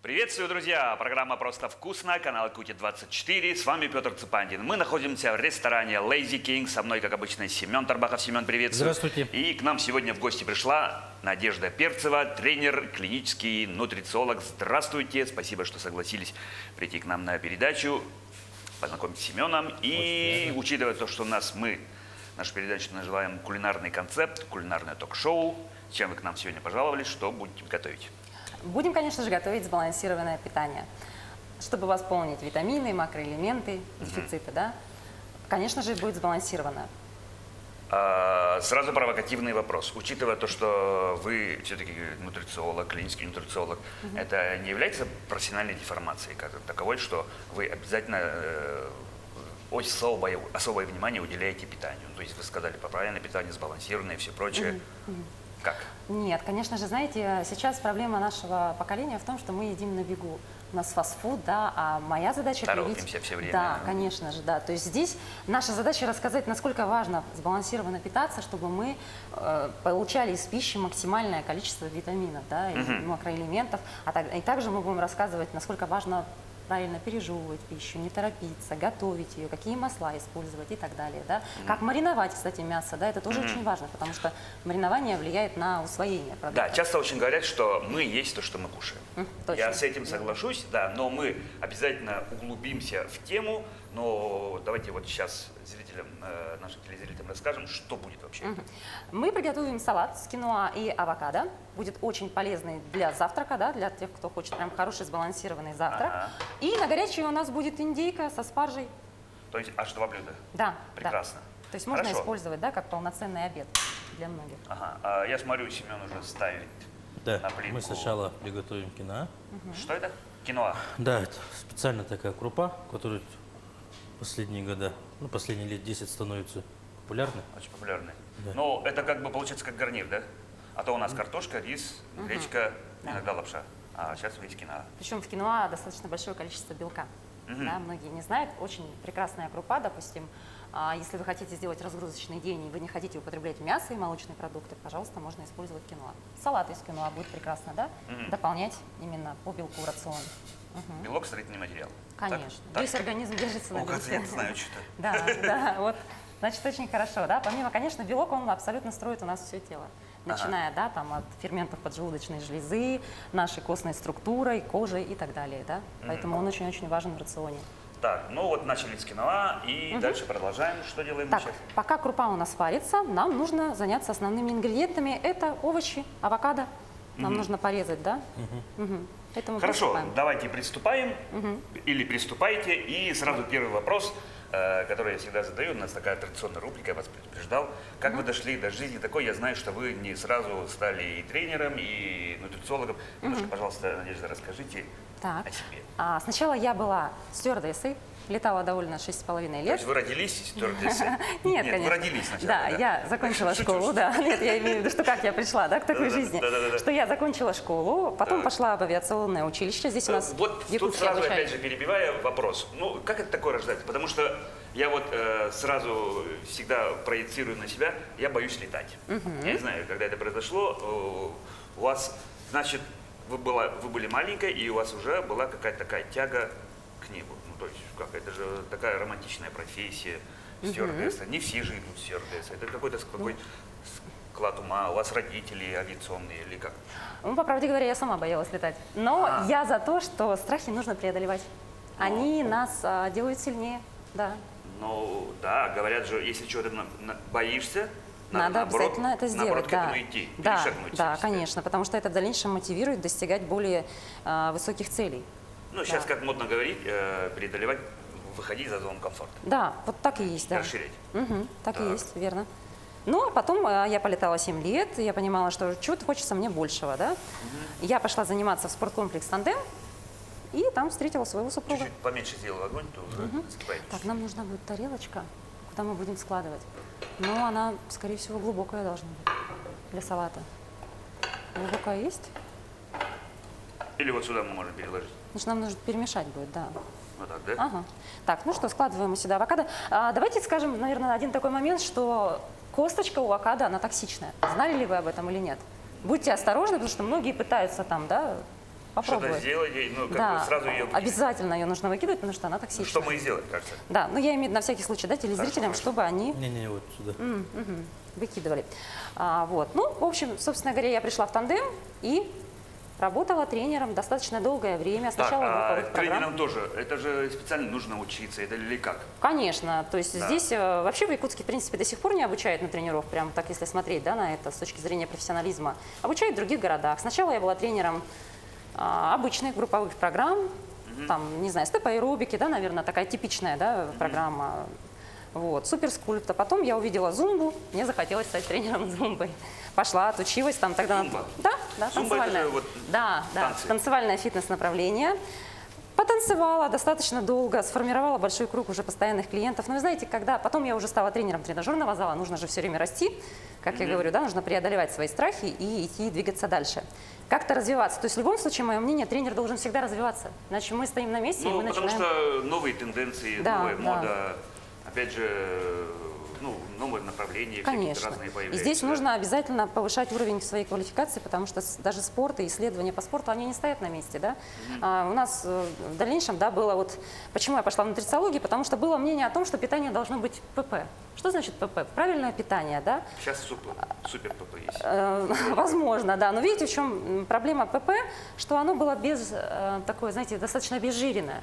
Приветствую, друзья! Программа «Просто вкусно», канал Кути-24. С вами Петр Цыпандин. Мы находимся в ресторане Lazy King. Со мной, как обычно, Семен Тарбахов. Семен, приветствую. Здравствуйте. И к нам сегодня в гости пришла Надежда Перцева, тренер, клинический нутрициолог. Здравствуйте! Спасибо, что согласились прийти к нам на передачу, познакомиться с Семеном. И учитывая то, что нашу передачу называем «Кулинарный концепт», кулинарное ток-шоу, чем вы к нам сегодня пожаловали, что будете готовить? Будем, конечно же, готовить сбалансированное питание, чтобы восполнить витамины, макроэлементы, дефициты, да? Конечно же, будет сбалансировано. Сразу провокативный вопрос. Учитывая то, что вы все-таки нутрициолог, клинический нутрициолог, это не является профессиональной деформацией как таковой, что вы обязательно особое внимание уделяете питанию? То есть вы сказали про правильное питание, сбалансированное и все прочее. Как? Нет, конечно же, знаете, сейчас проблема нашего поколения в том, что мы едим на бегу. У нас фастфуд, да, а моя задача торопимся все время. Да, конечно же, да. То есть здесь наша задача рассказать, насколько важно сбалансированно питаться, чтобы мы получали из пищи максимальное количество витаминов, да, и макроэлементов. И также мы будем рассказывать, насколько важно правильно пережевывать пищу, не торопиться, готовить ее, какие масла использовать и так далее. Да? Как мариновать, кстати, мясо, да, это тоже очень важно, потому что маринование влияет на усвоение продукта. Да, часто очень говорят, что мы есть то, что мы кушаем. Точно. Я с этим соглашусь, да, но мы обязательно углубимся в тему, но давайте вот сейчас зрителям, нашим телезрителям расскажем, что будет вообще. Мы приготовим салат с киноа и авокадо. Будет очень полезный для завтрака, да, для тех, кто хочет прям хороший сбалансированный завтрак. И на горячее у нас будет индейка со спаржей. То есть аж два блюда? Да. Прекрасно. Да. То есть можно использовать, да, как полноценный обед для многих. Ага. Я смотрю, Семен уже ставит на плитку. Мы сначала приготовим киноа. Что это? Киноа? Да, это специально такая крупа, которая последние года, последние лет 10 становится популярной. Очень популярная. Да. Но это как бы получается как гарнир, да? А то у нас картошка, рис, гречка, иногда лапша. А сейчас есть киноа. Причем в киноа достаточно большое количество белка. Да, многие не знают. Очень прекрасная крупа, допустим. Если вы хотите сделать разгрузочный день и вы не хотите употреблять мясо и молочные продукты, пожалуйста, можно использовать киноа. Салат из киноа будет прекрасно, да? Дополнять именно по белку в рацион. Белок – строительный материал. Конечно. Весь организм держится на белке. Я не знаю, что-то. Да, вот. Значит, очень хорошо, да? Помимо, конечно, белок, он абсолютно строит у нас все тело. Начиная, да, там, от ферментов поджелудочной железы, нашей костной структурой, кожи и так далее, да? Поэтому он очень-очень важен в рационе. Так, ну вот начали с киноа, и дальше продолжаем. Что делаем так, сейчас? Пока крупа у нас варится, нам нужно заняться основными ингредиентами. Это овощи, авокадо. Нам нужно порезать, да? Поэтому хорошо, приступаем. давайте приступаем. Или приступайте. И сразу первый вопрос, который я всегда задаю. У нас такая традиционная рубрика, я вас предупреждал. Как вы дошли до жизни такой? Я знаю, что вы не сразу стали и тренером, и нутрициологом. Немножко, пожалуйста, Надежда, расскажите о себе. Сначала я была стюардессой, летала довольно 6,5 лет. То есть вы родились стюардессой? Нет, конечно. Вы родились сначала, да? Я закончила школу, да. Нет, я имею в виду, что как я пришла, да, к такой жизни. Что я закончила школу, потом пошла в авиационное училище. Здесь у нас вот тут сразу, опять же, перебивая, вопрос. Ну, как это такое рождается? Потому что я вот сразу всегда проецирую на себя, я боюсь летать. Я не знаю, когда это произошло, у вас, значит, вы были маленькой, и у вас уже была какая-то такая тяга к небу. Ну, то есть, как, это же такая романтичная профессия, стюардесса. Не все же идут стюардессы. Это какой-то склад ума. У вас родители авиационные или как? Ну, по правде говоря, я сама боялась летать. Но я за то, что страхи нужно преодолевать. Они нас делают сильнее, да. Ну, да, говорят же, если чего-то боишься, надо наоборот, обязательно это сделать. Наоборот, к этому идти, перешагнуть. Да, конечно, потому что это в дальнейшем мотивирует достигать более высоких целей. Ну, сейчас, как модно говорить, преодолевать, выходить за зону комфорта. Да, вот так и есть, да. Расширять. Так и есть, верно. Ну, а потом я полетала 7 лет, я понимала, что чего-то хочется мне большего, да. Я пошла заниматься в спорткомплекс «Тандем», и там встретила своего супруга. Чуть-чуть поменьше сделал огонь, то уже закипает. Так, нам нужна будет тарелочка, куда мы будем складывать. Но она, скорее всего, глубокая должна быть. для салата. Глубокая есть? Или вот сюда мы можем переложить. Значит, нам нужно перемешать будет, да. Вот так, да? Ага. Так, ну что, складываем мы сюда авокадо. Давайте скажем, наверное, один такой момент, что косточка у авокадо, она токсичная. Знали ли вы об этом или нет? Будьте осторожны, потому что многие пытаются там, да, Что-то попробовать. сделать, ну, как Да, бы сразу ее выкинуть. обязательно ее нужно выкидывать, потому что она токсичная. Что мы и сделаем, кажется. Да, ну я имею в виду на всякий случай, да, телезрителям, Хорошо. чтобы они Не-не, вот сюда. выкидывали. Вот. Ну, в общем, собственно говоря, я пришла в тандем и работала тренером достаточно долгое время. Так, Сначала а групповых программ. тренерам тоже, это же специально нужно учиться, это или как? Конечно, то есть Да. здесь вообще в Якутске, в принципе, до сих пор не обучают на тренеров, прям так, если смотреть, да, на это с точки зрения профессионализма. Обучают в других городах. Сначала я была тренером обычных групповых программ, там, не знаю, степ-аэробики, да, наверное, такая типичная, да, программа. Вот, суперскульпта. Потом я увидела зумбу, мне захотелось стать тренером зумбы. Пошла, отучилась там тогда. Зумба? Да, да, Зумба — это танцевальное. же вот Да, танцы. танцевальное фитнес-направление. Потанцевала достаточно долго, сформировала большой круг уже постоянных клиентов. Но вы знаете, когда потом я уже стала тренером тренажерного зала, нужно же все время расти, как я говорю, да, нужно преодолевать свои страхи и идти двигаться дальше. Как-то развиваться. То есть в любом случае, мое мнение, тренер должен всегда развиваться. Иначе мы стоим на месте, и Ну, мы потому начинаем... что новые тенденции, Да, новая да. мода, опять же, ну, новые направления, всякие Конечно. разные И появляются. здесь да. нужно обязательно повышать уровень своей квалификации, потому что даже спорт и исследования по спорту, они не стоят на месте. Да? У нас в дальнейшем, да, было вот... Почему я пошла в нутрициологию? Потому что было мнение о том, что питание должно быть ПП. Что значит ПП? Правильное питание, да? Сейчас супер ПП есть. Возможно, да. Но видите, в чем проблема ПП? Что оно было без такое, знаете, достаточно обезжиренное.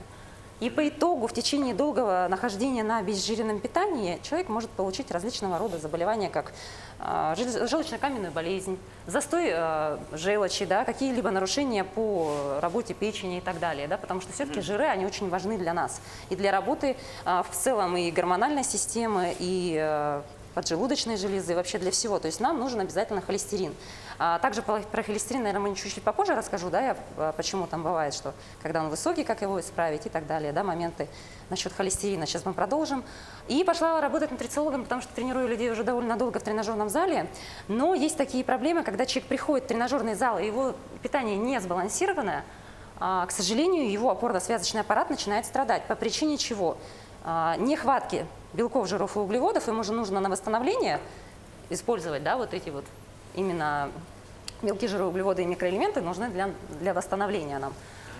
И по итогу в течение долгого нахождения на обезжиренном питании человек может получить различного рода заболевания, как желчно-каменную болезнь, застой желчи, да, какие-либо нарушения по работе печени и так далее. Да, потому что все-таки жиры, они очень важны для нас. И для работы в целом и гормональной системы, и поджелудочной железы, вообще для всего. То есть нам нужен обязательно холестерин. Также про холестерин, наверное, мы чуть-чуть попозже расскажу, да, почему там бывает, что когда он высокий, как его исправить и так далее, да, моменты насчет холестерина. Сейчас мы продолжим. И пошла работать нутрициологом, потому что тренирую людей уже довольно долго в тренажерном зале. Но есть такие проблемы, когда человек приходит в тренажерный зал, и его питание не сбалансированное, к сожалению, его опорно-связочный аппарат начинает страдать. По причине чего? Нехватки белков, жиров и углеводов, ему же нужно на восстановление использовать, да, вот эти вот именно белки, жиры, углеводы и микроэлементы нужны для восстановления нам,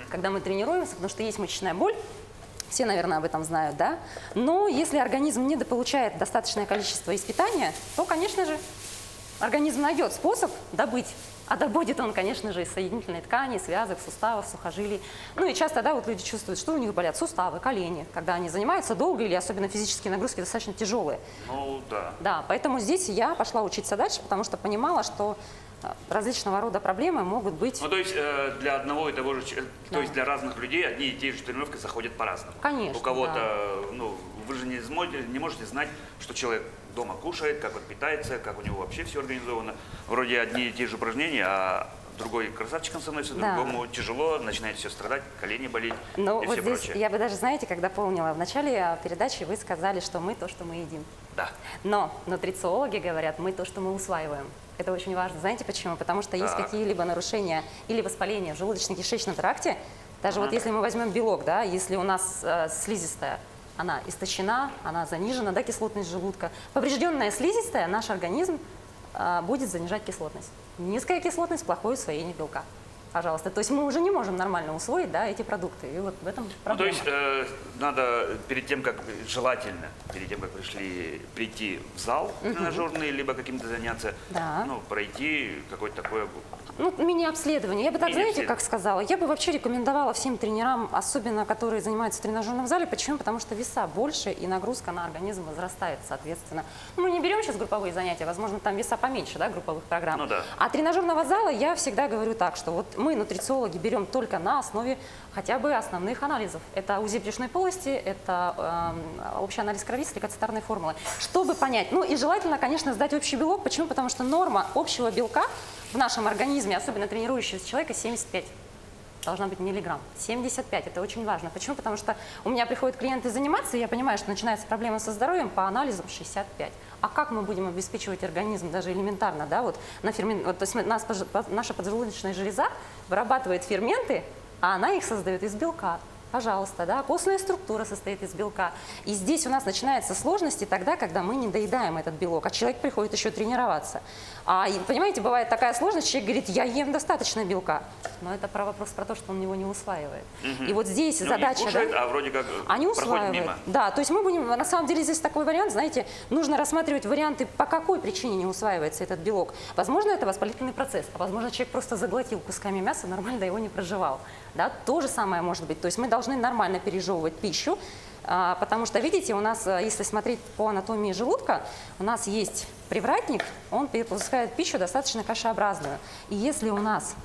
когда мы тренируемся, потому что есть мышечная боль, все, наверное, об этом знают, да, но если организм недополучает достаточное количество из питания, то, конечно же, организм найдет способ добыть. А добудет он, конечно же, из соединительной ткани, связок, суставов, сухожилий. Ну и часто, да, вот люди чувствуют, что у них болят суставы, колени, когда они занимаются долго или особенно физические нагрузки достаточно тяжелые. Ну, да. Да, поэтому здесь я пошла учиться дальше, потому что понимала, что различного рода проблемы могут быть. Ну, то есть для одного и того же, то есть для разных людей одни и те же тренировки заходят по-разному. Конечно, У кого-то, ну, вы же не можете знать, что человек дома кушает, как он питается, как у него вообще все организовано. Вроде одни и те же упражнения, а другой красавчиком становится, Да. другому тяжело, начинает все страдать, колени болеть Ну и вот все здесь прочее. я бы даже, знаете, когда помнила в начале передачи, вы сказали, что мы то, что мы едим. Да. Но нутрициологи говорят, мы то, что мы усваиваем. Это очень важно. Знаете почему? Потому что есть Так. какие-либо нарушения или воспаления в желудочно-кишечном тракте. Даже вот если мы возьмем белок, да, если у нас слизистая, она истощена, она занижена, да, кислотность желудка. Поврежденная слизистая, наш организм будет занижать кислотность. Низкая кислотность – плохое усвоение белка. Пожалуйста. То есть мы уже не можем нормально усвоить, да, эти продукты. И вот в этом Ну, то проблема. есть надо перед тем, как желательно, перед тем, как прийти в зал тренажерный, либо каким-то заняться, Да. ну, пройти какое-то такое. Ну, мини-обследование. Я бы так, знаете, Мини-обследование. как сказала, я бы вообще рекомендовала всем тренерам, особенно которые занимаются в тренажерном зале. Почему? Потому что веса больше и нагрузка на организм возрастает, соответственно. Ну, мы не берем сейчас групповые занятия, возможно, там веса поменьше, да, групповых программ. Ну да. А тренажерного зала я всегда говорю так, что вот мы, нутрициологи, берем только на основе хотя бы основных анализов. Это УЗИ брюшной полости, это общий анализ крови с лейкоцитарной формулой. Чтобы понять, ну и желательно, конечно, сдать общий белок. Почему? Потому что норма общего белка в нашем организме, особенно тренирующегося человека, 75 должна быть миллиграмм. 75, это очень важно. Почему? Потому что у меня приходят клиенты заниматься, и я понимаю, что начинается проблема со здоровьем, по анализам 65. А как мы будем обеспечивать организм даже элементарно, да, вот, вот, то есть наша поджелудочная железа вырабатывает ферменты, а она их создает из белка. Пожалуйста, да, костная структура состоит из белка. И здесь у нас начинаются сложности тогда, когда мы не доедаем этот белок, а человек приходит еще тренироваться. Понимаете, бывает такая сложность, человек говорит, я ем достаточно белка, но это вопрос про то, что он его не усваивает. И вот здесь задача... Кушает, да, а вроде как они проходит усваивают. мимо. Да, то есть мы будем, на самом деле здесь такой вариант, знаете, нужно рассматривать варианты, по какой причине не усваивается этот белок. Возможно, это воспалительный процесс, а возможно, человек просто заглотил кусками мяса, нормально его не проживал. Да, то же самое может быть. То есть мы должны нормально пережевывать пищу, потому что, видите, у нас, если смотреть по анатомии желудка, у нас есть привратник, он перепускает пищу достаточно кашеобразную. И если у нас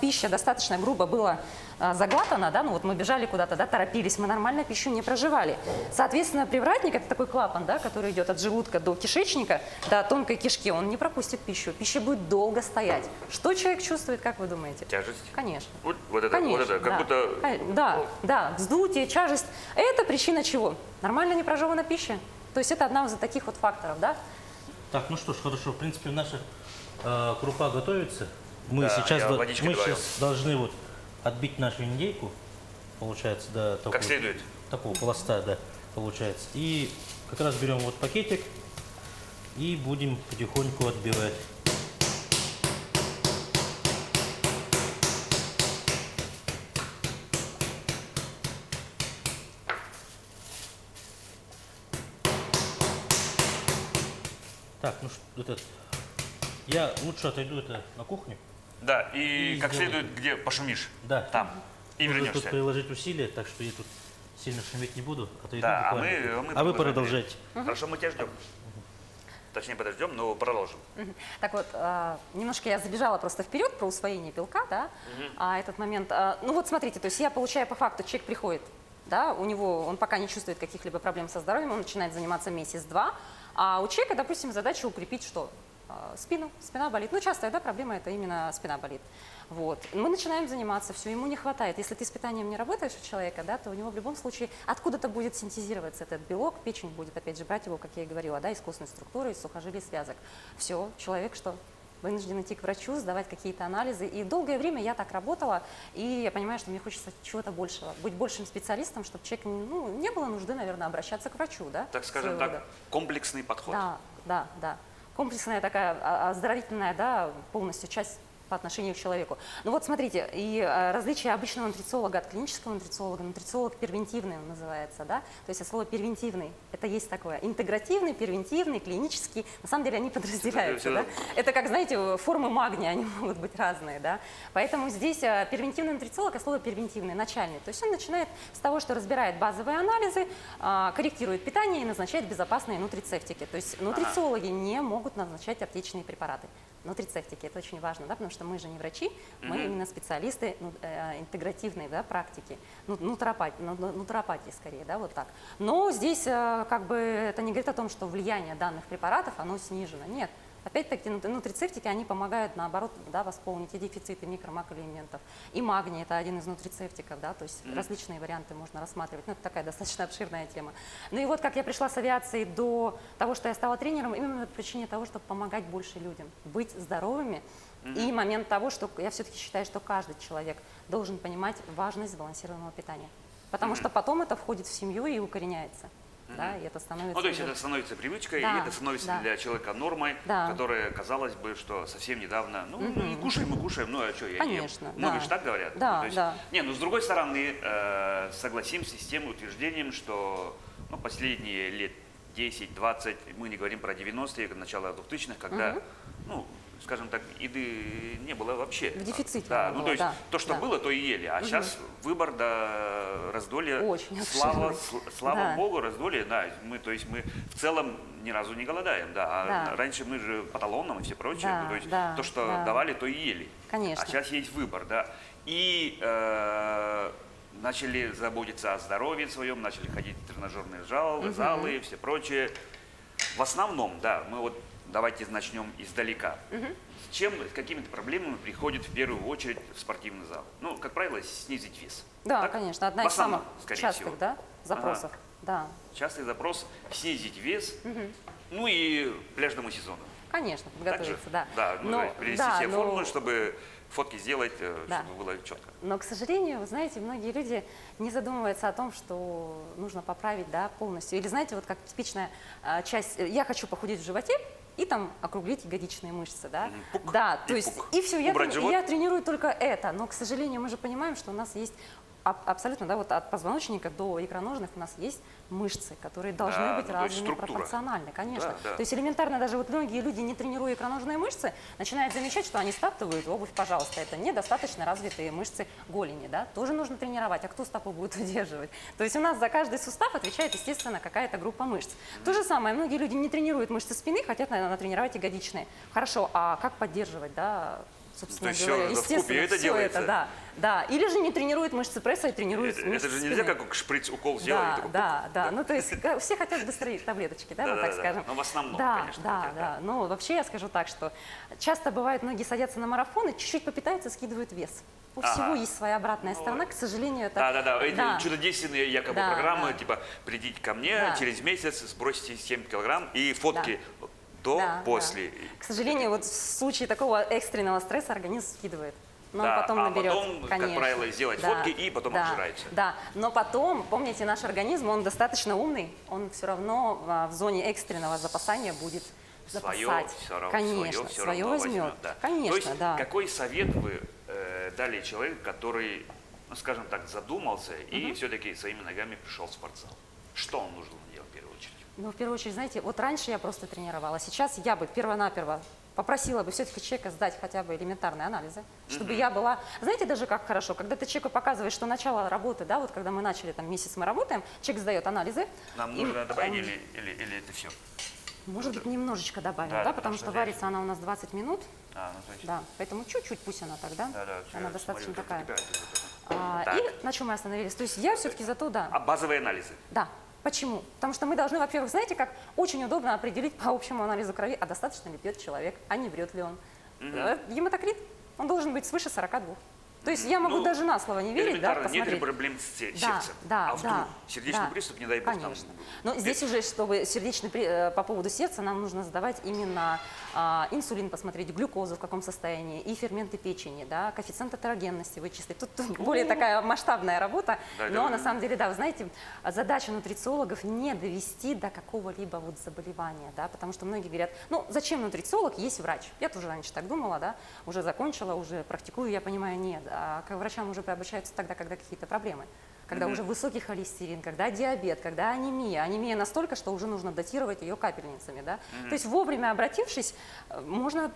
пища достаточно грубо была заглатана, да, ну вот мы бежали куда-то, да, торопились, мы нормально пищу не проживали. Соответственно, привратник – это такой клапан, да, который идет от желудка до кишечника, до тонкой кишки, он не пропустит пищу, пища будет долго стоять. Что человек чувствует, как вы думаете? Тяжесть? Конечно. Вот это, Конечно, вот это, как будто... Да, вздутие, тяжесть. Это причина чего? Нормально не прожевана пища. То есть это одна из таких вот факторов, да? Так, ну что ж, хорошо. В принципе, наша крупа готовится. Мы Да, сейчас, я водички добавил. должны вот отбить нашу индейку, получается, до такого, Как следует. такого пласта, да, получается. И как раз берем вот пакетик и будем потихоньку отбивать. Так, ну что, я лучше отойду это на кухню. Да, и как сделай. следует, где пошумишь. Да. Там. И Нужно вернешься. тут приложить усилия, так что я тут сильно шуметь не буду. Отойду Да, а буквально. мы А вы продолжаем. продолжайте. Хорошо, мы тебя ждем. Точнее, подождем, но продолжим. Так вот, немножко я забежала просто вперед про усвоение белка, да, этот момент. Ну вот смотрите, то есть я получаю по факту, человек приходит, да, он пока не чувствует каких-либо проблем со здоровьем, он начинает заниматься месяц-два, а у человека, допустим, задача укрепить что? Спина болит. Ну, частая, да, проблема – это именно спина болит. Вот. Мы начинаем заниматься, все, ему не хватает. Если ты с питанием не работаешь у человека, да, то у него в любом случае откуда-то будет синтезироваться этот белок, печень будет, опять же, брать его, как я и говорила, да, из костной структуры, из сухожилий, связок. Все, человек что? Вынужден идти к врачу, сдавать какие-то анализы. И долгое время я так работала, и я понимаю, что мне хочется чего-то большего, быть большим специалистом, чтобы человеку не было нужды, наверное, обращаться к врачу. Да, Так скажем так, комплексный подход. Да. Комплексная такая оздоровительная, да, полностью часть по отношению к человеку. Ну вот смотрите, и различие обычного нутрициолога от клинического нутрициолога, нутрициолог первентивный он называется, да, то есть от слова первентивный, это есть такое, интегративный, первентивный, клинический, на самом деле они подразделяются, да, это как, знаете, формы магния, они могут быть разные, да, поэтому здесь первентивный нутрициолог, от слова первентивный, начальный, то есть он начинает с того, что разбирает базовые анализы, корректирует питание и назначает безопасные нутрицептики, то есть нутрициологи не могут назначать аптечные препараты. Нутрицептики, это очень важно, да, потому что мы же не врачи, мы именно специалисты интегративной, да, практики, нутропатии скорее, да, вот так. Но здесь как бы это не говорит о том, что влияние данных препаратов, оно снижено, нет. Опять-таки нутрицептики, они помогают, наоборот, да, восполнить и дефициты микро-макроэлементов. И магний – это один из нутрицептиков, да, то есть различные варианты можно рассматривать. Ну, это такая достаточно обширная тема. Ну и вот как я пришла с авиации до того, что я стала тренером, именно по причине того, чтобы помогать больше людям, быть здоровыми. И момент того, что я все-таки считаю, что каждый человек должен понимать важность сбалансированного питания. Потому что потом это входит в семью и укореняется. Да, и это становится... Ну, то есть это становится привычкой, да, и это становится для человека нормой, да, которая, казалось бы, что совсем недавно, не кушаем, мы кушаем, ну, а что, я Конечно, ем. Многие да. же так говорят. Да, Ну, то есть, да. Не, ну, с другой стороны, согласимся с тем утверждением, что последние лет 10-20, мы не говорим про 90-е, начало 2000-х, когда, скажем так, еды не было вообще. В дефиците Да, не было, то есть да, то, что да. было, то и ели. А сейчас выбор до раздолья. Очень Слава Да. Богу, раздолье, да. Мы в целом ни разу не голодаем, да. А Да. раньше мы же по талонам и все прочее. Да, Ну, то есть да, то, что да. давали, то и ели. Конечно. А сейчас есть выбор, да. И начали заботиться о здоровье своем, начали ходить в тренажерные залы и все прочее. В основном, да, мы вот давайте начнем издалека. С какими-то проблемами приходят в первую очередь в спортивный зал? Ну, как правило, снизить вес. Да, Так? конечно, одна В из самых основном, скорее частых, всего. да, запросов. да. Частый запрос снизить вес, ну и пляжному сезону. Конечно, Так же? подготовиться, да. Да, ну, Но, привести да, себе но- форму, чтобы фотки сделать, Да. чтобы было четко. Но, к сожалению, вы знаете, многие люди не задумываются о том, что нужно поправить, да, полностью. Или, знаете, вот как типичная часть, я хочу похудеть в животе и там округлить ягодичные мышцы, да. Пук Да, и то есть, пук. и все, я, Убрать живот? я тренирую только это. Но, к сожалению, мы же понимаем, что у нас есть абсолютно, да, вот от позвоночника до икроножных у нас есть мышцы, которые должны Да, быть ну, то есть развиты структура. пропорционально, конечно. Да, да. То есть элементарно даже вот многие люди, не тренируя икроножные мышцы, начинают замечать, что они стаптывают обувь, пожалуйста, это недостаточно развитые мышцы голени, да, тоже нужно тренировать, а кто стопу будет удерживать? То есть у нас за каждый сустав отвечает, естественно, какая-то группа мышц. То же самое, многие люди не тренируют мышцы спины, хотят, наверное, натренировать ягодичные. Хорошо, а как поддерживать, да, собственно То есть говоря, всё вкупе естественно, это всё делается? это, да, да. Или же не тренирует мышцы пресса и тренирует Это мышцы же спины. нельзя как шприц-укол сделать. и Да, такой да, да. Ну, то есть все хотят быстрее таблеточки, да, ну, так Да-да-да. скажем. Но в основном, да, конечно, да, хотят, да. Ну, вообще я скажу так, что часто бывает, многие садятся на марафон и чуть-чуть попитаются, скидывают вес. У Ага. всего есть своя обратная Ну, сторона, к сожалению, это... Да-да-да, эти Да. чудодейственные якобы Да, программы, да. типа придите ко мне, Да. через месяц сбросите 7 килограмм и фотки до, Да, после. да. К сожалению, вот в случае такого экстренного стресса организм скидывает. Но Да, он потом а наберет, потом, как конечно. правило, сделать фотки и потом да, обжирается. Да, но потом, помните, наш организм, он достаточно умный, он все равно в зоне экстренного запасания будет Свое запасать. все равно, Конечно, всё свое равно возьмет. да. Конечно, То есть да. какой совет вы дали человеку, который, ну скажем так, задумался и все-таки своими ногами пришел в спортзал? Что он нужно делать в первую очередь? Ну, в первую очередь, знаете, вот раньше я просто тренировала, сейчас я бы первонаперво попросила бы все-таки человека сдать хотя бы элементарные анализы, чтобы я была... Знаете, даже как хорошо, когда ты человеку показываешь, что начало работы, да, вот когда мы начали, там, месяц мы работаем, человек сдает анализы. Нам и, нужно добавить или это все? Может быть, немножечко добавим, Да, да, потому потому что что я- варится она у нас 20 минут, А, ну, значит, да, поэтому чуть-чуть пусть она тогда, да, она достаточно смотрю, такая. как кипят вот это. Так. И на чем мы остановились? То есть я все-таки зато, да, А базовые анализы? да. Почему? Потому что мы должны, во-первых, знаете, как очень удобно определить по общему анализу крови, а достаточно ли пьет человек, а не врет ли он. Гематокрит, он должен быть свыше 42. То есть я могу Ну, даже на слово не верить, да, элементарно, нет ли посмотреть. проблем с Да, сердцем? да, А вдруг да, сердечный да. приступ, не дай бог, там... Конечно. Но здесь уже, чтобы по поводу сердца, нам нужно сдавать именно инсулин, посмотреть, глюкозу в каком состоянии, и ферменты печени, да, коэффициент атерогенности вычислить. Тут более такая масштабная работа, Да, но да. на самом деле, да, вы знаете, задача нутрициологов не довести до какого-либо вот заболевания, да, потому что многие говорят, ну, зачем нутрициолог, есть врач. Я тоже раньше так думала, да, уже закончила, уже практикую, я понимаю, нет, а к врачам уже обращаются тогда, когда какие-то проблемы. Когда уже высокий холестерин, когда диабет, когда анемия. Анемия настолько, что уже нужно датировать ее капельницами. Да? То есть вовремя обратившись, можно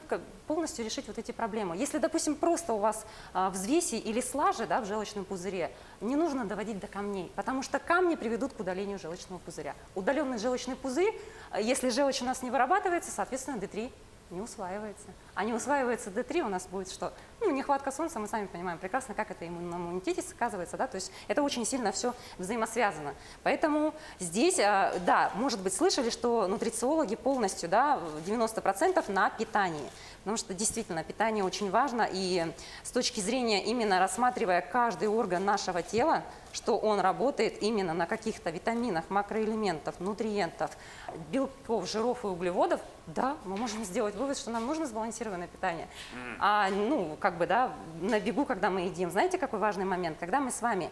полностью решить вот эти проблемы. Если, допустим, просто у вас взвеси или слажи, да, в желчном пузыре, не нужно доводить до камней, потому что камни приведут к удалению желчного пузыря. Удаленный желчный пузырь, если желчь у нас не вырабатывается, соответственно, D3 не усваивается. А не усваивается D3, у нас будет что? Ну, нехватка солнца, мы сами понимаем прекрасно, как это на иммунитете сказывается, да, то есть это очень сильно все взаимосвязано. Поэтому здесь, да, может быть, слышали, что нутрициологи полностью, да, 90% на питании. Потому что действительно питание очень важно, и с точки зрения именно рассматривая каждый орган нашего тела, что он работает именно на каких-то витаминах, макроэлементов, нутриентов, белков, жиров и углеводов, да, мы можем сделать вывод, что нам нужно сбалансированное питание. А, ну, как бы, да, на бегу, когда мы едим, знаете, какой важный момент? Когда мы с вами,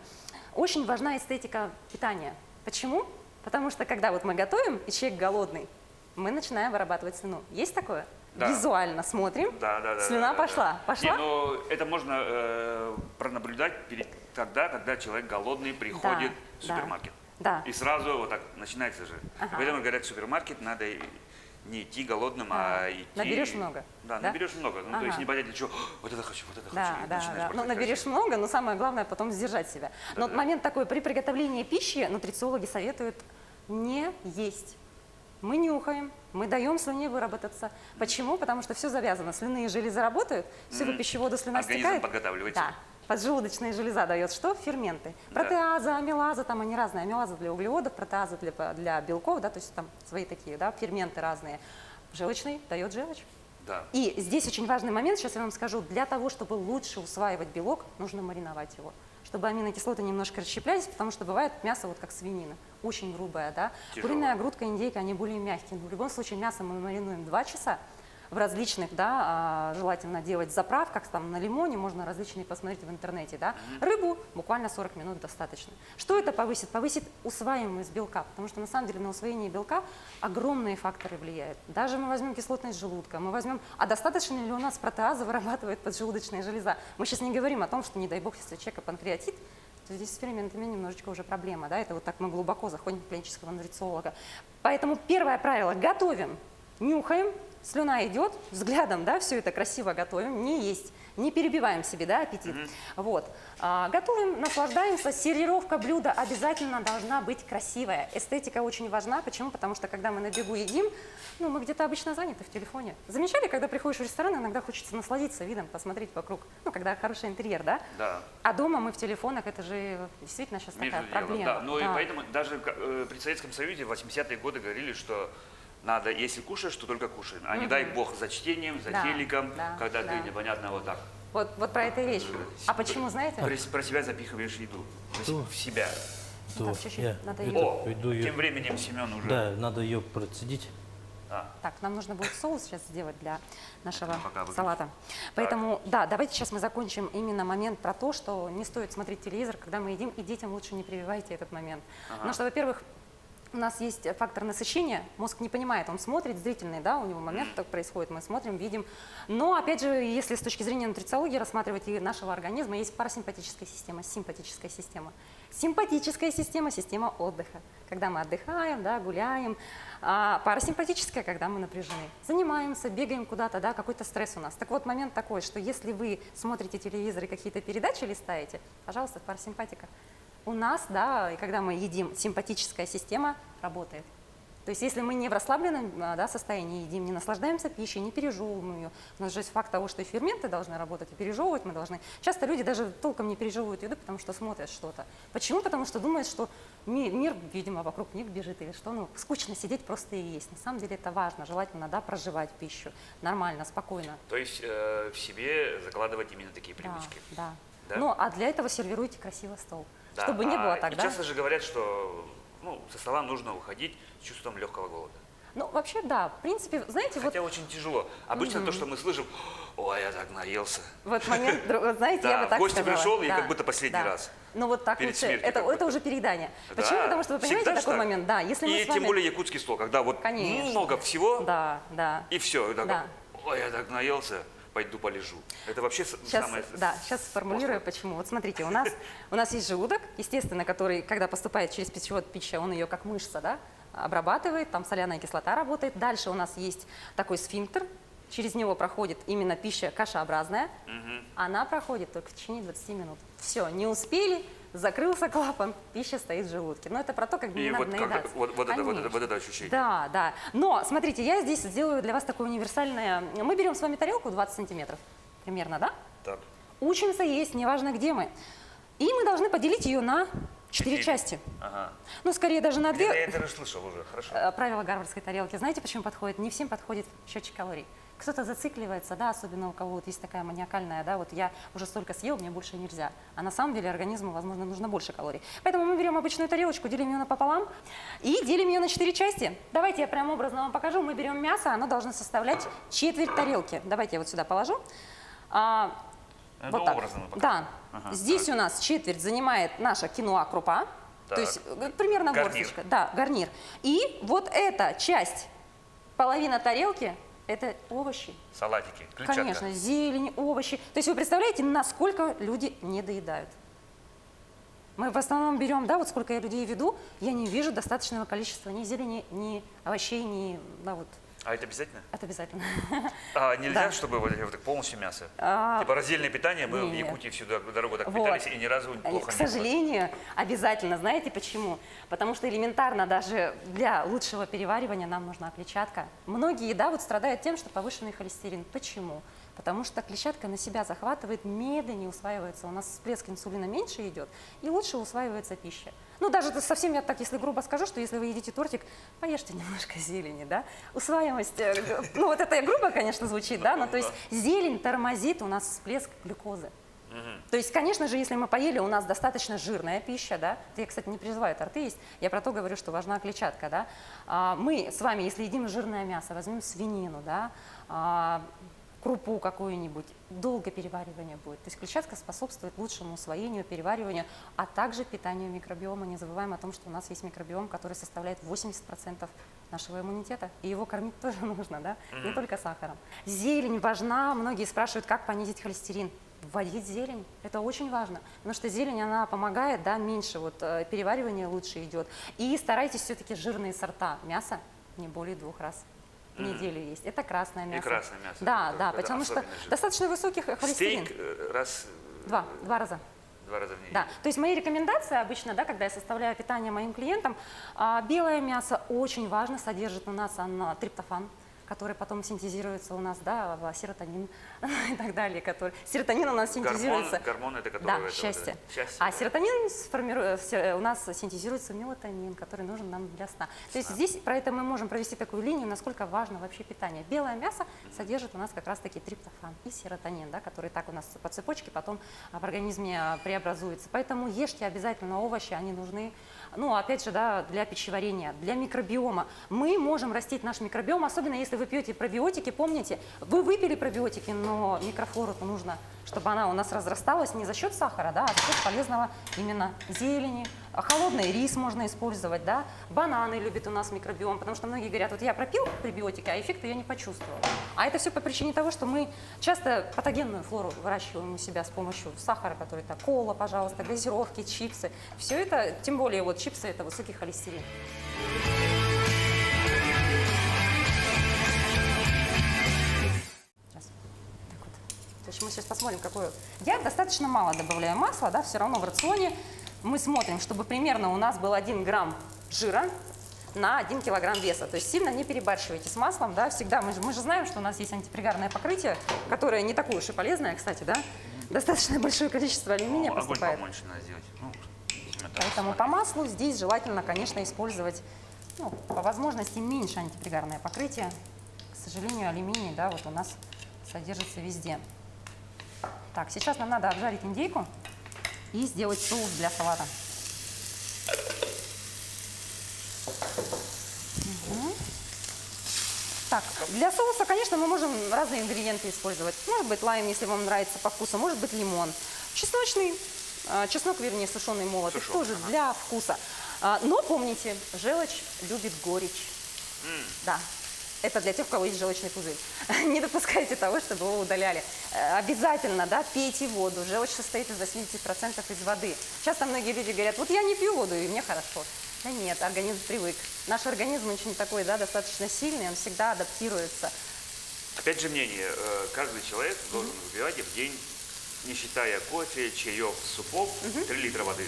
очень важна эстетика питания. Почему? Потому что когда вот мы готовим, и человек голодный, мы начинаем вырабатывать слюну. Есть такое? Да. Визуально смотрим, Да. слюна да, пошла. да. Пошла? Не, но это можно пронаблюдать тогда, когда человек голодный приходит в да, супермаркет. да. И сразу вот так начинается же. Ага. Поэтому говорят, в супермаркет надо не идти голодным, а идти... Наберешь много, Да, да? наберешь много. Ну, то есть Ага. не понять, для чего, вот это хочу, вот это Да, хочу. и да, начинаешь да. Ну, бросать наберешь красиво. много, но самое главное потом сдержать себя. Но момент такой, при приготовлении пищи нутрициологи советуют не есть. Мы нюхаем, мы даем слюне выработаться. Почему? Потому что все завязано. Слюнные железы работают, все по пищеводу слюна Организм стекает. подготавливается. Да. Поджелудочная железа дает что? Ферменты. Протеаза, амилаза, там они разные. Амилаза для углеводов, протеаза для белков, да, то есть там свои такие, да, ферменты разные. Желчный дает желчь. Да. И здесь очень важный момент, сейчас я вам скажу, для того, чтобы лучше усваивать белок, нужно мариновать его, чтобы аминокислоты немножко расщеплялись, потому что бывает мясо вот как свинина. очень грубая, да. Тяжелая. Куриная грудка, индейка, они более мягкие. Но в любом случае мясо мы маринуем 2 часа. В различных, да, желательно делать заправках, там на лимоне, можно различные посмотреть в интернете, да. Рыбу буквально 40 минут достаточно. Что это повысит? Повысит усваиваемость белка, потому что на самом деле на усвоение белка огромные факторы влияют. Даже мы возьмем кислотность желудка, мы возьмем, а достаточно ли у нас протеаза вырабатывает поджелудочная железа? Мы сейчас не говорим о том, что, не дай бог, если у человека панкреатит, то здесь с ферментами немножечко уже проблема, да, это вот так мы глубоко заходим в клинического нутрициолога. Поэтому первое правило – готовим, нюхаем, слюна идет, взглядом, да, все это красиво готовим, не есть, не перебиваем себе, да, аппетит. Вот. Готовим, наслаждаемся, сервировка блюда обязательно должна быть красивая. Эстетика очень важна, почему? Потому что когда мы на бегу едим, ну, мы где-то обычно заняты в телефоне. Замечали, когда приходишь в ресторан, иногда хочется насладиться видом, посмотреть вокруг, ну, когда хороший интерьер, да? Да. А дома мы в телефонах, это же действительно сейчас такая Между делом, проблема. да. Ну и поэтому даже при Советском Союзе в 80-е годы говорили, что надо, если кушаешь, то только кушай. А не дай бог за чтением, за Да, телеком, да, когда ты да. непонятно вот так. Вот про это и речь. А почему, знаете? Про себя запихиваешь еду. В себя. Ну, То так, чуть-чуть я надо это, ее- О, иду ее- тем временем Семен уже. Да, надо ее процедить. Так, нам нужно будет соус сейчас сделать для нашего Пока выключу. салата. Поэтому, да, давайте сейчас мы закончим именно момент про то, что не стоит смотреть телевизор, когда мы едим, и детям лучше не прививайте этот момент. Потому что, во-первых, у нас есть фактор насыщения, мозг не понимает, он смотрит, зрительный, да, у него момент так происходит, мы смотрим, видим. Но, опять же, если с точки зрения нутрициологии рассматривать и нашего организма, есть парасимпатическая система, симпатическая система. Симпатическая система – система отдыха, когда мы отдыхаем, да, гуляем, а парасимпатическая, когда мы напряжены. Занимаемся, бегаем куда-то, да, какой-то стресс у нас. Так вот, момент такой, что если вы смотрите телевизор и какие-то передачи листаете, пожалуйста, парасимпатика. У нас, да, и когда мы едим, симпатическая система работает. То есть если мы не в расслабленном, да, состоянии едим, не наслаждаемся пищей, не пережевываем ее, у нас же есть факт того, что и ферменты должны работать, и пережевывать мы должны. Часто люди даже толком не пережевывают еду, потому что смотрят что-то. Почему? Потому что думают, что мир, видимо, вокруг них бежит, или что, ну, скучно сидеть просто и есть. На самом деле это важно, желательно, да, проживать пищу нормально, спокойно. То есть в себе закладывать именно такие привычки. Да, Да? да. Ну, а для этого сервируйте красиво стол, Да, чтобы не было и так, да? часто же говорят, что со стола нужно уходить с чувством легкого голода. Ну, вообще, да, в принципе, знаете, Хотя очень тяжело. Обычно то, что мы слышим, ой, я так наелся. вот момент, вот знаете, я Да, бы так в гости сказала. пришел, и Да, как будто последний да. раз. Ну вот так Перед лучше, смертью как это будто. уже переедание. Да, Почему? Потому что вы понимаете всегда такой так. момент, да, если мы И с вами... тем более якутский стол, когда вот Конечно. много всего, Да, да. и все. Да. Ой, я так наелся, пойду полежу. Это вообще Сейчас, самое... да, сейчас сформулирую, почему. Вот смотрите, у нас есть желудок, естественно, который, когда поступает через пищевод пища, он ее как мышца, да, обрабатывает, там соляная кислота работает. Дальше у нас есть такой сфинктер, через него проходит именно пища кашеобразная, она проходит только в течение 20 минут. Все, не успели, закрылся клапан, пища стоит в желудке. Но это про то, как бы И не вот, надо как, наедаться. вот это ощущение. Да, да. Но, смотрите, я здесь сделаю для вас такое универсальное... Мы берем с вами тарелку 20 сантиметров примерно, да? Так. Учимся есть, неважно где мы. И мы должны поделить ее на 4 части. Ага. Ну, скорее даже на 2. Я это же слышал уже, хорошо. Правило гарвардской тарелки. Знаете, почему подходит? Не всем подходит счетчик калорий. Кто-то зацикливается, да, особенно у кого вот есть такая маниакальная, да, вот я уже столько съел, мне больше нельзя. А на самом деле организму, возможно, нужно больше калорий. Поэтому мы берем обычную тарелочку, делим ее напополам и делим ее на 4 части. Давайте я прям образно вам покажу. Мы берем мясо, оно должно составлять четверть тарелки. Давайте я вот сюда положу. Это Вот так. образно мы покажем. Да. Ага, Здесь так. у нас четверть занимает наша киноа-крупа. Так. То есть примерно Гарнир. горсточка. Да, гарнир. И вот эта часть, половина тарелки, это овощи. Салатики, клетчатка. Конечно, зелень, овощи. То есть вы представляете, насколько люди не доедают. Мы в основном берем, да, вот сколько я людей веду, я не вижу достаточного количества ни зелени, ни овощей, ни, да, вот. А это обязательно? Это обязательно. А нельзя, Да. чтобы вот так полностью мясо? А, Типа раздельное питание, мы в нет. Якутии всю дорогу так Вот. питались, и ни разу плохо К не было. сожалению, обязательно. Знаете почему? Потому что элементарно даже для лучшего переваривания нам нужна клетчатка. Многие, да, вот страдают тем, что повышенный холестерин. Почему? Потому что клетчатка на себя захватывает, медленнее усваивается. У нас всплеск инсулина меньше идет, и лучше усваивается пища. Ну, даже это совсем я так, если грубо скажу, что если вы едите тортик, поешьте немножко зелени, да? Усваиваемость, ну, вот это грубо, конечно, звучит, да, но то есть зелень тормозит у нас всплеск глюкозы. То есть, конечно же, если мы поели, у нас достаточно жирная пища, да, я, кстати, не призываю торты есть, я про то говорю, что важна клетчатка, да. Мы с вами, если едим жирное мясо, возьмем свинину, да, крупу какую-нибудь, долго переваривание будет. То есть клетчатка способствует лучшему усвоению, перевариванию, а также питанию микробиома. Не забываем о том, что у нас есть микробиом, который составляет 80% нашего иммунитета, и его кормить тоже нужно, да, не только сахаром. Зелень важна, многие спрашивают, как понизить холестерин. Вводить зелень, это очень важно, потому что зелень, она помогает, да, меньше вот переваривание лучше идет. И старайтесь все-таки жирные сорта мяса не более 2 раз в неделю есть. Это красное мясо. И красное мясо. Да, Это да, потому что особенно жирно. достаточно высокий холестерин. Стейк раз... 2 раза. 2 раза в неделю. Да, то есть мои рекомендации обычно, да, когда я составляю питание моим клиентам, белое мясо очень важно, содержит у нас триптофан, который потом синтезируется у нас, да, в серотонин и так далее. Серотонин у нас синтезируется. Гормон это который... Да, счастье. Счастье. А серотонин у нас синтезируется мелатонин, который нужен нам для сна. То есть здесь про это мы можем провести такую линию, насколько важно вообще питание. Белое мясо содержит у нас как раз-таки триптофан и серотонин, да, который так у нас по цепочке потом в организме преобразуется. Поэтому ешьте обязательно овощи, они нужны. Ну, опять же, да, для пищеварения, для микробиома. Мы можем растить наш микробиом, особенно если вы пьете пробиотики. Помните, вы выпили пробиотики, но микрофлору-то нужно, чтобы она у нас разрасталась не за счет сахара, да, а за счет полезного именно зелени. Холодный рис можно использовать, да. Бананы любит у нас микробиом, потому что многие говорят, вот я пропил пребиотики, а эффекта я не почувствовала. А это все по причине того, что мы часто патогенную флору выращиваем у себя с помощью сахара, который это кола, пожалуйста, газировки, чипсы. Все это, тем более вот чипсы, это высокий холестерин. Сейчас. Так вот. То есть мы сейчас посмотрим, какое. Я достаточно мало добавляю масла, да, все равно в рационе. Мы смотрим, чтобы примерно у нас был 1 грамм жира на 1 килограмм веса. То есть сильно не перебарщивайте с маслом. Да? Всегда мы же знаем, что у нас есть антипригарное покрытие, которое не такое уж и полезное, кстати. Да? Достаточно большое количество алюминия поступает. Огонь поменьше надо сделать. Ну, поэтому по маслу здесь желательно, конечно, использовать, ну, по возможности меньше антипригарное покрытие. К сожалению, алюминий, да, вот у нас содержится везде. Так, сейчас нам надо обжарить индейку и сделать соус для салата. Так, для соуса, конечно, мы можем разные ингредиенты использовать. Может быть лайм, если вам нравится по вкусу, может быть лимон. Чесночный, чеснок, вернее, сушеный молотый, тоже для вкуса. Но помните, желчь любит горечь. Да. Это для тех, у кого есть желчный пузырь. Не допускайте того, чтобы его удаляли. Обязательно, да, пейте воду. Желчь состоит из 80% из воды. Часто многие люди говорят, вот я не пью воду, и мне хорошо. Да нет, организм привык. Наш организм очень такой, да, достаточно сильный, он всегда адаптируется. Опять же мнение, каждый человек должен выпивать в день, не считая кофе, чаев, супов, 3 литра воды.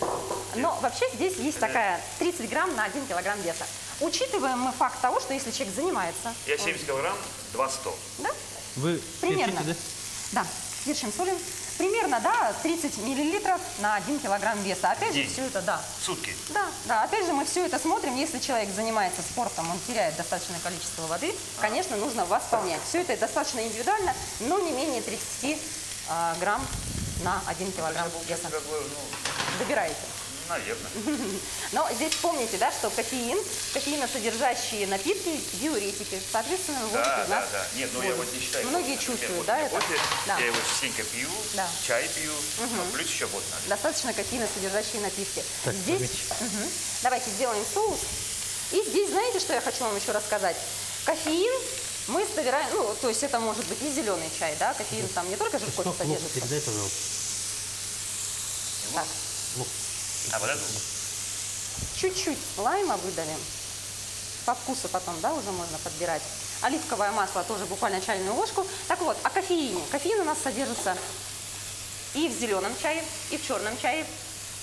Но вообще здесь есть такая 30 грамм на 1 килограмм веса. Учитываем мы факт того, что если человек занимается... Я 70 килограмм, 200. Да? Вы Примерно. перчите, Да, перчим, солим. Примерно, да, 30 миллилитров на 1 килограмм веса. Опять же, День. все это, да. Сутки. Да, опять же, мы все это смотрим. Если человек занимается спортом, он теряет достаточное количество воды, конечно, нужно восполнять. Все это достаточно индивидуально, но не менее 30 грамм на 1 килограмм веса. Добираете. Наверное. Но здесь помните, да, что кофеиносодержащие напитки – диуретики. Соответственно, выводят из нас Да. Нет, ну я воду. вот не считаю. Многие кофе, чувствуют, например, да, вот это? кофе, Да. я его частенько пью, Да. чай пью, ну, плюс еще вот надо. Достаточно кофеиносодержащие напитки. Так, Здесь, давайте сделаем соус. И здесь, знаете, что я хочу вам еще рассказать? Кофеин мы собираем, ну, то есть это может быть и зеленый чай, да, кофеин там не только же в кофе Чеснок, лук содержится. передай, пожалуйста. Так, Лук. А вот это? чуть-чуть лайма выдавим. По вкусу потом, да, уже можно подбирать. Оливковое масло тоже буквально чайную ложку. Так вот, о кофеине. Кофеин у нас содержится и в зеленом чае, и в черном чае.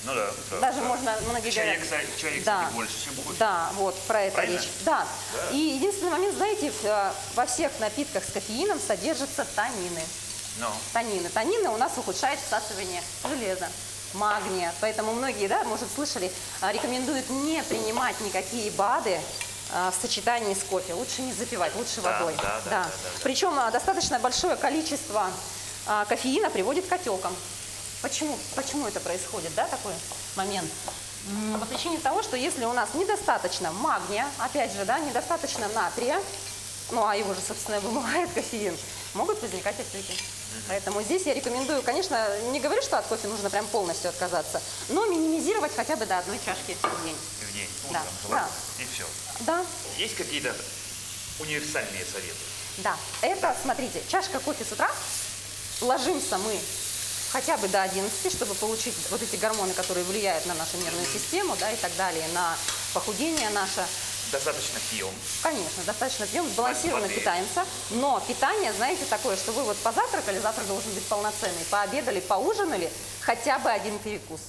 Ну да. Даже можно, многие Чай, говорят... кстати, Да. больше, чем кофе. Да, вот, про это Правильно? речь. Да. И единственный момент, знаете, во всех напитках с кофеином содержатся танины. Ну. Танины у нас ухудшают всасывание железа, магния. Поэтому многие, да, может, слышали, рекомендуют не принимать никакие БАДы в сочетании с кофе. Лучше не запивать, лучше водой. Да. Причем достаточно большое количество кофеина приводит к отекам. Почему это происходит, да, такой момент? По причине того, что если у нас недостаточно магния, опять же, да, недостаточно натрия, ну а его же, собственно, вымывает кофеин, могут возникать отеки. Поэтому здесь я рекомендую, конечно, не говорю, что от кофе нужно прям полностью отказаться, но минимизировать хотя бы до 1 чашки в день. И в день, Да, утром, да. желательно. И все. Да, Есть какие-то универсальные советы? да. Это, смотрите, чашка кофе с утра, ложимся мы хотя бы до 11, чтобы получить вот эти гормоны, которые влияют на нашу нервную систему, да, и так далее, на похудение наше. Достаточно пьем. Конечно, достаточно пьем, сбалансированно Воды. питаемся, но питание, знаете, такое, что вы вот позавтракали, завтрак должен быть полноценный, пообедали, поужинали, хотя бы 1 перекус.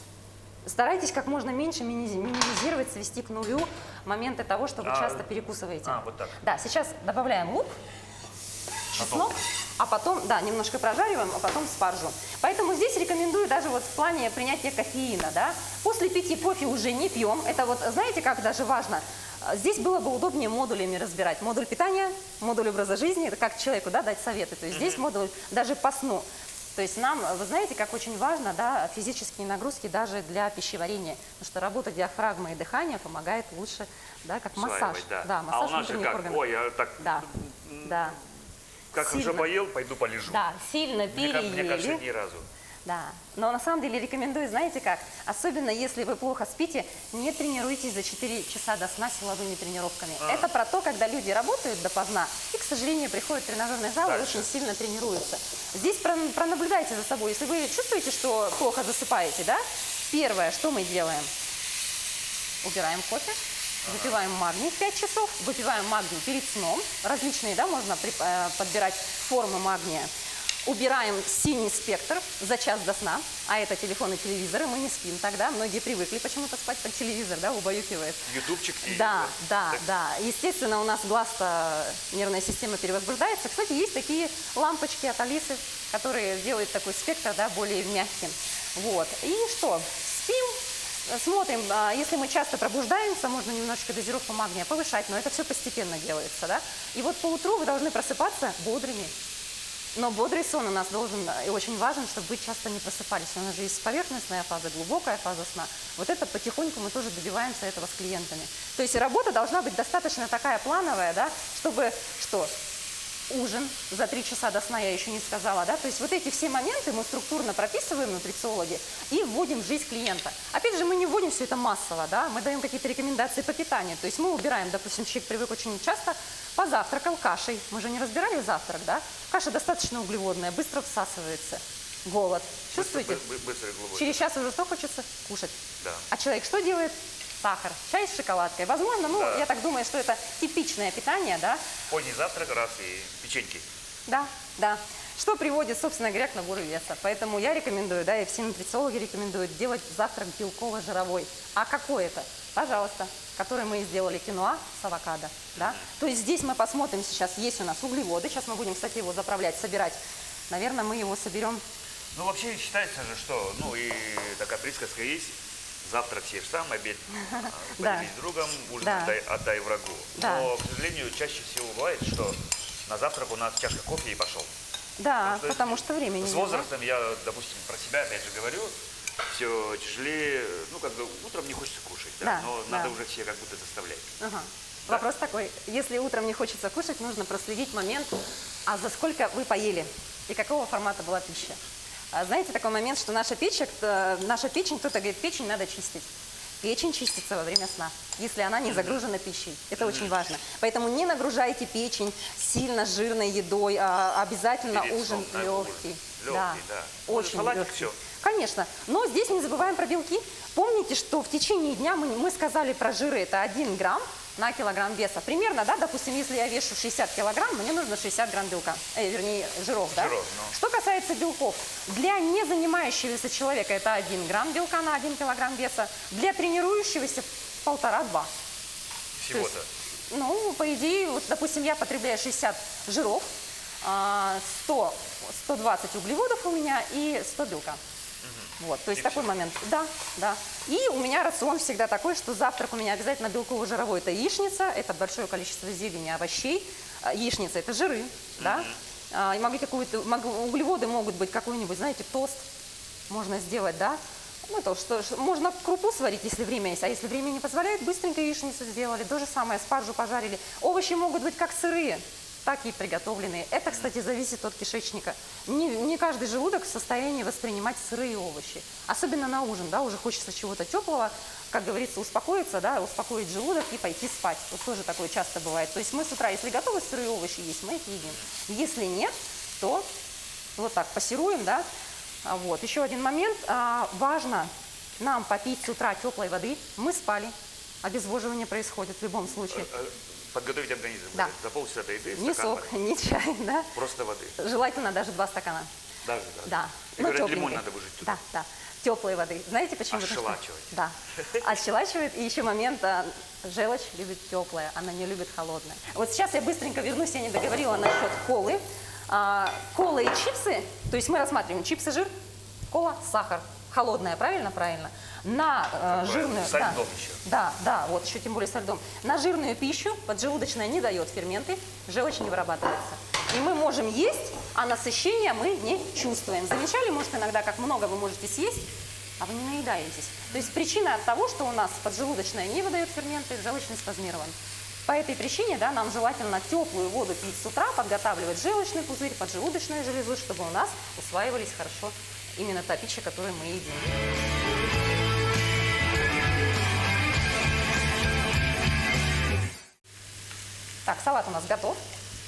Старайтесь как можно меньше минимизировать, свести к нулю моменты того, что вы часто перекусываете. Вот так. Да, сейчас добавляем лук, чеснок, а потом, да, немножко прожариваем, а потом спаржу. Поэтому здесь рекомендую даже вот в плане принятия кофеина, да. После питья кофе уже не пьем. Это вот, знаете, как даже важно? Здесь было бы удобнее модулями разбирать. Модуль питания, модуль образа жизни, это как человеку, да, дать советы. То есть здесь модуль даже по сну. То есть нам, вы знаете, как очень важно, да, физические нагрузки даже для пищеварения. Потому что работа диафрагмы и дыхания помогает лучше, да, как массаж. Усваивать, Да, а массаж у нас же внутренних как? органов. Ой, я так, Да, да. как сильно. уже поел, пойду полежу. Да, сильно Мне кажется, переели. ни разу. Да, но на самом деле рекомендую, знаете как, особенно если вы плохо спите, не тренируйтесь за 4 часа до сна силовыми тренировками. Это про то, когда люди работают допоздна и, к сожалению, приходят в тренажерный зал и очень сильно тренируются. Здесь пронаблюдайте за собой. Если вы чувствуете, что плохо засыпаете, да, первое, что мы делаем? Убираем кофе. Выпиваем магний в 5 часов, выпиваем магний перед сном. Различные, да, можно подбирать формы магния. Убираем синий спектр за час до сна, а это телефон и телевизоры, мы не спим тогда. Многие привыкли почему-то спать под телевизор, да, убаюкивает. Ютубчик. Да, да, да. Естественно, у нас глаз-то, нервная система перевозбуждается. Кстати, есть такие лампочки от Алисы, которые делают такой спектр, да, более мягким. Вот. И что? Спим, смотрим. Если мы часто пробуждаемся, можно немножечко дозировку магния повышать, но это все постепенно делается, да. И вот поутру вы должны просыпаться бодрыми. Но бодрый сон у нас должен и очень важен, чтобы вы часто не просыпались. У нас же есть поверхностная фаза, глубокая фаза сна. Вот это потихоньку мы тоже добиваемся этого с клиентами. То есть работа должна быть достаточно такая плановая, да, чтобы что? Ужин за 3 часа до сна, я еще не сказала, да, то есть вот эти все моменты мы структурно прописываем нутрициологи и вводим в жизнь клиента. Опять же, мы не вводим все это массово, да, мы даем какие-то рекомендации по питанию, то есть мы убираем, допустим, человек привык очень часто, позавтракал кашей, мы же не разбирали завтрак, да, каша достаточно углеводная, быстро всасывается, голод, чувствуете? Быстро и глубоко. Через час уже что хочется? Кушать. Да. А человек что делает? Сахар, чай с шоколадкой. Возможно, ну, Да. я так думаю, что это типичное питание, да, Поздний завтрак, раз и печеньки. да, да. Что приводит, собственно говоря, к набору веса. Поэтому я рекомендую, да, и все нутрициологи рекомендуют делать завтрак белково-жировой. А какой это? Пожалуйста, который мы сделали, киноа с авокадо, да. То есть здесь мы посмотрим сейчас, есть у нас углеводы. Сейчас мы будем, кстати, его заправлять, собирать. Наверное, мы его соберем. Ну, вообще считается же, что, ну, и такая присказка есть. Завтрак съешь сам, обед Да. поделись с другом, ужин Да. отдай врагу. Да. Но, к сожалению, чаще всего бывает, что на завтрак у нас чашка кофе и пошел. Да, потому что времени С нет, да? возрастом я, допустим, про себя опять же говорю, все тяжелее, ну, как бы утром не хочется кушать, да, Да, но да. надо уже себе как будто заставлять. Ага. Вопрос такой, если утром не хочется кушать, нужно проследить момент, а за сколько вы поели и какого формата была пища. Знаете, такой момент, что наша печень, кто-то говорит, печень надо чистить. Печень чистится во время сна, если она не загружена пищей. Это очень важно. Поэтому не нагружайте печень сильно жирной едой, а обязательно Перед ужин сном, легкий. Легкий, да. Очень Салатик, легкий. все. Конечно, но здесь не забываем про белки. Помните, что в течение дня мы сказали про жиры, это 1 грамм на килограмм веса. Примерно, да, допустим, если я вешу 60 килограмм, мне нужно 60 грамм белка, вернее, жиров, да? Жиров, ну. Что касается белков, для не занимающегося человека это 1 грамм белка на 1 килограмм веса, для тренирующегося 1,5-2. Всего-то. Ну, по идее, вот, допустим, я потребляю 60 жиров, 120 углеводов у меня и 100 белка. Вот, то есть И такой всё. момент. Да, да. И у меня рацион всегда такой, что завтрак у меня обязательно белково-жировой. Это яичница, это большое количество зелени, овощей. Яичница – это жиры, да. И углеводы могут быть какой-нибудь, знаете, тост, можно сделать, да. Ну, то, что можно крупу сварить, если время есть, а если время не позволяет, быстренько яичницу сделали. То же самое, спаржу пожарили. Овощи могут быть как сырые, так и приготовленные. Это, кстати, зависит от кишечника. Не каждый желудок в состоянии воспринимать сырые овощи. Особенно на ужин, да, уже хочется чего-то теплого, как говорится, успокоиться, да, успокоить желудок и пойти спать. Вот тоже такое часто бывает. То есть мы с утра, если готовы сырые овощи есть, мы их едим. Если нет, то вот так пассируем, да. Вот. Еще один момент. Важно нам попить с утра теплой воды. Мы спали. Обезвоживание происходит в любом случае. Подготовить организм. Да. За полчаса до еды Не стакан сок, воды. не чай, да. Просто воды. Желательно даже 2 стакана. Даже. Да. И говорят, тепленькой. лимон надо выжать туда. Да. Теплой воды. Знаете почему? Потому что- Отщелачивать. Да. Отщелачивает. И еще момент, желчь любит теплое, она не любит холодное. Вот сейчас я быстренько вернусь, я не договорила насчет колы. Кола и чипсы, то есть мы рассматриваем чипсы, жир, кола, сахар. Холодная, правильно? Правильно. На жирную... со да, льдом еще. Да, вот еще тем более со льдом. На жирную пищу поджелудочная не дает ферменты, желчь не вырабатывается. И мы можем есть, а насыщения мы не чувствуем. Замечали, может, иногда, как много вы можете съесть, а вы не наедаетесь. То есть причина от того, что у нас поджелудочная не выдает ферменты, желчный спазмирован. По этой причине, да, нам желательно теплую воду пить с утра, подготавливать желчный пузырь, поджелудочную железу, чтобы у нас усваивались хорошо именно та пища, которую мы едим. Так, салат у нас готов.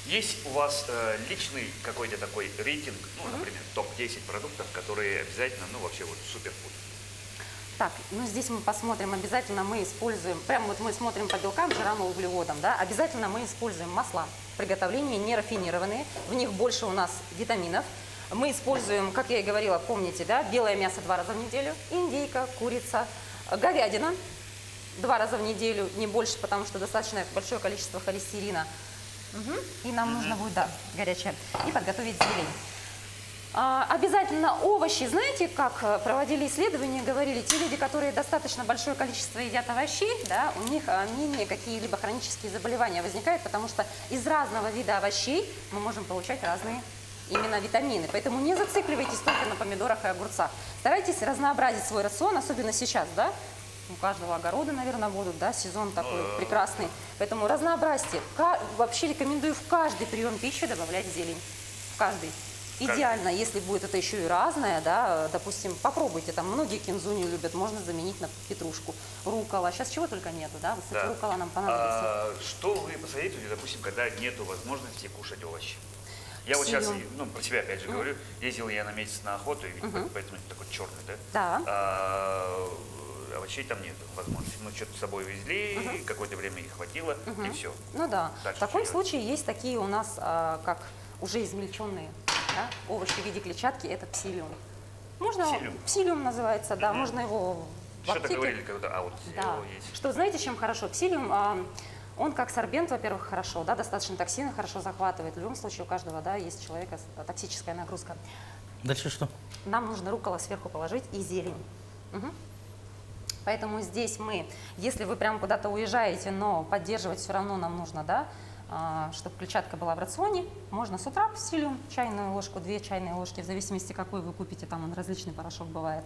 Есть у вас личный какой-то такой рейтинг, ну, например, топ-10 продуктов, которые обязательно, ну, вообще вот суперфуд? Так, ну здесь мы посмотрим, обязательно мы используем, прямо вот мы смотрим по белкам, жирам и углеводам, да, обязательно мы используем масла. Приготовления не рафинированные, в них больше у нас витаминов. Мы используем, как я и говорила, помните, да, белое мясо 2 раза в неделю, индейка, курица, говядина 2 раза в неделю, не больше, потому что достаточно большое количество холестерина. И нам нужно будет, да, горячее, и подготовить зелень. Обязательно овощи. Знаете, как проводили исследования, говорили, те люди, которые достаточно большое количество едят овощей, да, у них менее какие-либо хронические заболевания возникают, потому что из разного вида овощей мы можем получать разные именно витамины. Поэтому не зацикливайтесь только на помидорах и огурцах. Старайтесь разнообразить свой рацион, особенно сейчас, да. У каждого огорода, наверное, будут, да, сезон такой прекрасный. Поэтому разнообразьте. Вообще рекомендую в каждый прием пищи добавлять зелень. В каждый. Идеально, если будет это еще и разное, да, допустим, попробуйте, там многие кинзу не любят, можно заменить на петрушку, руккола. Сейчас чего только нету, да, кстати, Да. руккола нам понадобится. Что вы посоветуете, допустим, когда нету возможности кушать овощи? Я вот сейчас, Сырьем. ну, про себя опять же говорю, ездил я на месяц на охоту, и поэтому такой черный, да? Да. Овощей там нет возможности. Мы что-то с собой везли, какое-то время их хватило, и все. Ну да, Дальше в таком что случае есть такие у нас, как уже измельченные, да, овощи в виде клетчатки, это псилиум. Можно, Псилиум? Псилиум называется, да, можно его в Что-то аптеке. говорили, когда, вот Да. SEO есть. Что знаете, чем хорошо? Псилиум, он как сорбент, во-первых, хорошо, да, достаточно токсины хорошо захватывает. В любом случае у каждого, да, есть у человека токсическая нагрузка. Дальше что? Нам нужно руккола сверху положить и зелень. Мгм. Поэтому здесь мы, если вы прямо куда-то уезжаете, но поддерживать все равно нам нужно, да, чтобы клетчатка была в рационе, можно с утра псилиум, чайную ложку, 2 чайные ложки, в зависимости, какой вы купите, там он различный порошок бывает.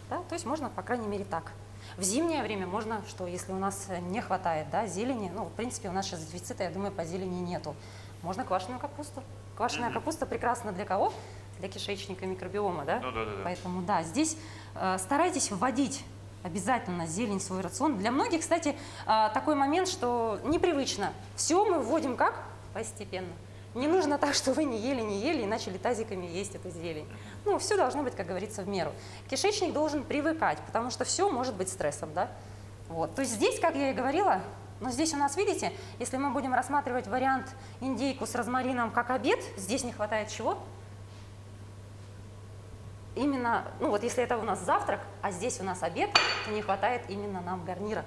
Да, то есть можно, по крайней мере, так. В зимнее время можно, что если у нас не хватает, да, зелени, ну, в принципе, у нас сейчас дефицита, я думаю, по зелени нету. Можно квашеную капусту. Квашеная капуста прекрасна для кого? Для кишечника, микробиома, да? Ну, да. Поэтому, да, здесь старайтесь вводить обязательно зелень в свой рацион. Для многих, кстати, такой момент, что непривычно. Все мы вводим как? Постепенно. Не нужно так, что вы не ели и начали тазиками есть эту зелень. Ну, все должно быть, как говорится, в меру. Кишечник должен привыкать, потому что все может быть стрессом, да? Вот. То есть здесь, как я и говорила, но здесь у нас, видите, если мы будем рассматривать вариант индейку с розмарином как обед, здесь не хватает чего? Именно, ну вот если это у нас завтрак, а здесь у нас обед, то не хватает именно нам гарнира.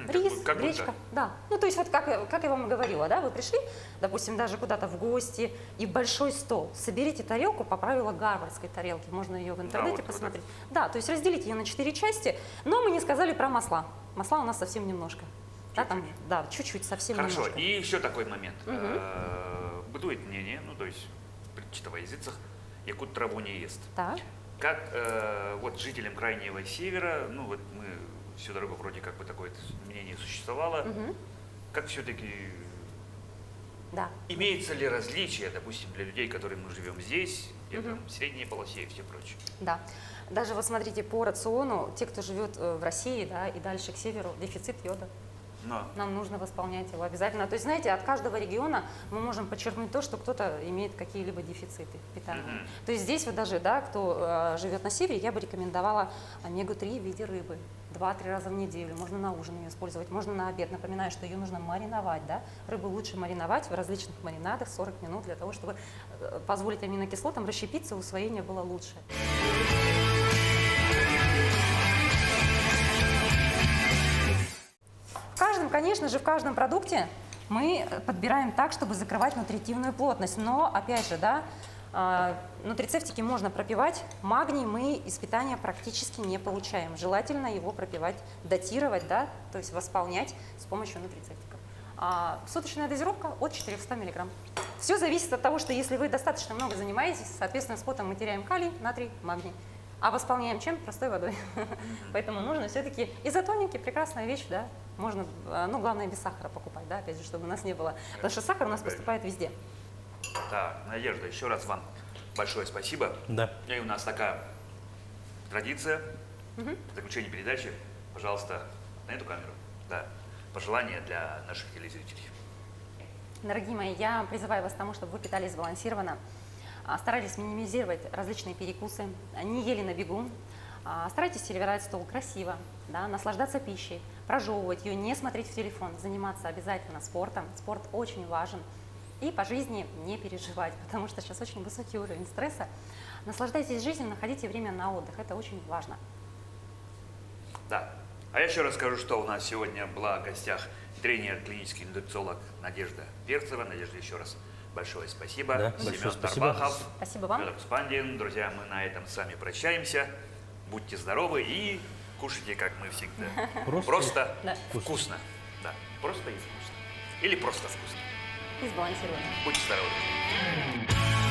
Рис, как гречка, будто. да. Ну, то есть вот как я вам и говорила, да, вы пришли, допустим, даже куда-то в гости, и большой стол. Соберите тарелку по правилу гарвардской тарелки, можно ее в интернете вот посмотреть. Да, то есть разделите ее на 4 части, но мы не сказали про масла. Масла у нас совсем немножко. Да, там, да, чуть-чуть, совсем Хорошо, немножко. и еще такой момент. Бытует мнение, ну, то есть, читая в языцах, якут траву не ест. Так. как вот жителям Крайнего Севера, ну вот мы всю дорогу вроде как бы такое мнение существовало, как все-таки Да. имеется ли различие, допустим, для людей, которые мы живем здесь, где-то в средней полосе и все прочее? Да. Даже вот смотрите, по рациону, те, кто живет в России, да, и дальше к северу, дефицит йода. Но Нам нужно восполнять его обязательно. То есть, знаете, от каждого региона мы можем подчеркнуть то, что кто-то имеет какие-либо дефициты питания. То есть здесь вот даже, да, кто живет на севере, я бы рекомендовала омегу-3 в виде рыбы. 2-3 раза в неделю. Можно на ужин ее использовать, можно на обед. Напоминаю, что ее нужно мариновать. Да? Рыбу лучше мариновать в различных маринадах 40 минут для того, чтобы позволить аминокислотам расщепиться, усвоение было лучше. Конечно же, в каждом продукте мы подбираем так, чтобы закрывать нутритивную плотность. Но, опять же, да, нутрицептики можно пропивать. Магний мы из питания практически не получаем. Желательно его пропивать, датировать, да, то есть восполнять с помощью нутрицептиков. Суточная дозировка от 400 мг. Все зависит от того, что если вы достаточно много занимаетесь, соответственно, с потом мы теряем калий, натрий, магний. А восполняем чем? Простой водой. Поэтому нужно все-таки изотоники, прекрасная вещь, да. Можно, ну, главное, без сахара покупать, да, опять же, чтобы у нас не было. Потому что сахар у нас поступает везде. Так, Надежда, еще раз вам большое спасибо. Да. И у нас такая традиция. В заключение передачи, пожалуйста, на эту камеру. Да. Пожелания для наших телезрителей. Дорогие мои, я призываю вас к тому, чтобы вы питались сбалансированно, старались минимизировать различные перекусы, не ели на бегу, старайтесь сервировать стол красиво, да, наслаждаться пищей, прожевывать ее, не смотреть в телефон, заниматься обязательно спортом. Спорт очень важен. И по жизни не переживать, потому что сейчас очень высокий уровень стресса. Наслаждайтесь жизнью, находите время на отдых, это очень важно. Да. А я еще раз скажу, что у нас сегодня была в гостях тренер, клинический нутрициолог Надежда Перцева. Надежда, еще раз большое спасибо. Да, Семен большое спасибо. Тарбахов, Спасибо вам. Федор Спандин. Друзья, мы на этом с вами прощаемся. Будьте здоровы и кушайте, как мы всегда. Просто Да. вкусно. Да, просто и вкусно. Или просто вкусно. И сбалансированно. Будьте здоровы.